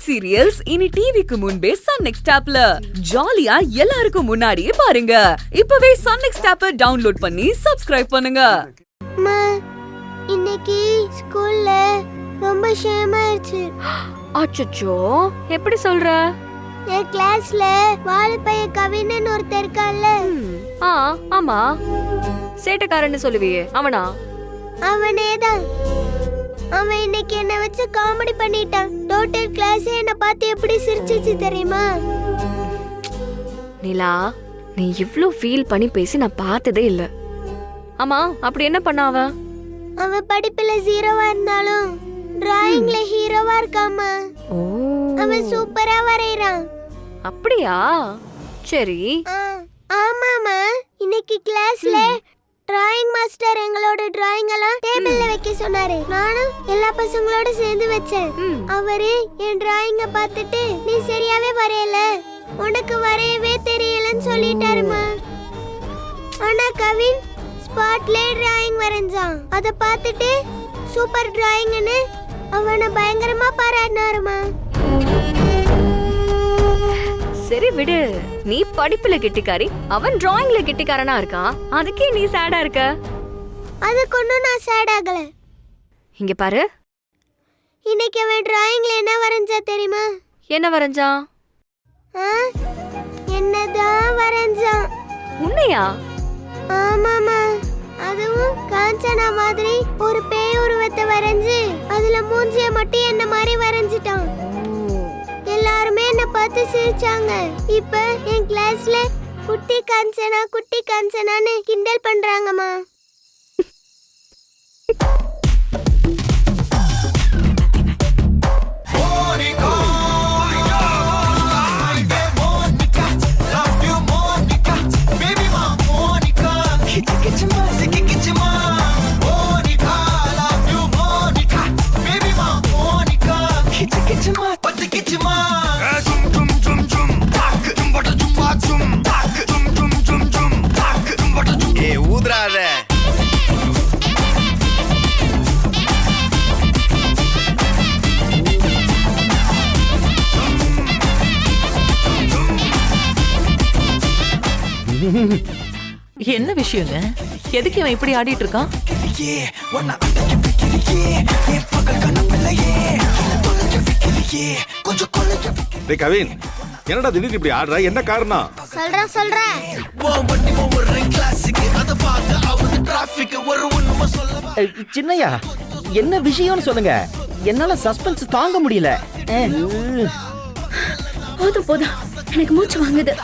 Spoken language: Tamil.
ஃபேவரட் சீரியல்ஸ் இனி டிவிக்கு முன்பே சன் நெக்ஸ்ட் ஆப்ல ஜாலியா எல்லாருக்கும் முன்னாடியே பாருங்க. இப்பவே சன் நெக்ஸ்ட் ஆப்பை டவுன்லோட் பண்ணி சப்ஸ்கிரைப் பண்ணுங்க. இன்னைக்கு ஸ்கூல்ல ரொம்ப ஷேம் ஆயிடுச்சு. அச்சச்சோ, எப்படி சொல்ற? என் கிளாஸ்ல வாழைப்பைய கவின்னு ஒருத்தர் இருக்கான்ல. ஆமா, சேட்டக்காரன்னு சொல்லுவியே அவனா? அவனேதான். அவன் இன்னைக்கு என்ன வச்சு காமெடி பண்ணிட்டான். டோட்டல் கிளாஸ் என்ன பார்த்து எப்படி சிரிச்சிச்சு தெரியுமா? நிலா, நீ இவ்ளோ ஃபீல் பண்ணி பேசி நான் பார்த்ததே இல்ல. ஆமா, அப்படி என்ன பண்ண அவன்? அவன் படிப்புல ஜீரோவா இருந்தாலும் டிராயிங்ல ஹீரோவா இருக்காமா. அவன் சூப்பரா வரையறான். அப்படியா? சரி. ஆமாமா, இன்னைக்கு கிளாஸ்ல டிராயிங் மாஸ்டர் எங்களோட டிராயிங் எல்லாம் டேபிள்ல வைக்க சொன்னாரு. நானும் எல்லா பசங்களோட சேர்ந்து வச்சேன். அவரு என் டிராயிங்க பார்த்துட்டு நீ சரியாவே வரையல, உனக்கு வரையவே தெரியலன்னு சொல்லிட்டாருமா. ஆனா கவின் ஸ்பாட்ல டிராயிங் வரைஞ்சான். அத பார்த்துட்டு சூப்பர் டிராயிங்னு அவனை பயங்கரமா பாராட்டினாருமா. சரி விடு, நீ படிப்புல கெட்டிக்காரி, அவன் டிராயிங்ல கெட்டிக்காரனா இருக்கான். அதுக்கே நீ சேடா இருக்க? அதுக்கு ஒன்னும் நான் சேட் ஆகல. இங்க பாரு, இன்னைக்கு அவன் டிராயிங்ல என்ன வரைஞ்சா தெரியுமா? என்ன வரைஞ்சான்? என்னதான் வரைஞ்சான். உன்னையா? ஆமாமா, அதுவும் காஞ்சனா மாதிரி ஒரு பேய் உருவத்தை வரைஞ்சு அதுல மூஞ்சிய மட்டும் என்ன மாதிரி வரைஞ்சிட்டான். எல்லாருமே என்ன பார்த்து சிரிச்சாங்க. இப்ப என் கிளாஸ்ல குட்டி காஞ்சனான்னு கிண்டல் பண்றாங்கம்மா. என்ன விஷயங்க? எதுக்கு இவன் இப்படி ஆடிட்டு இருக்கான்? கவின், என்னடா திடீர்னு இப்படி ஆடுற? என்ன காரணம்? சொல்றேன். சின்னையா, என்ன விஷயம்னு சொல்லுங்க. என்னால சஸ்பென்ஸ் தாங்க முடியல. போதும் எனக்கு மூச்சு வாங்குது.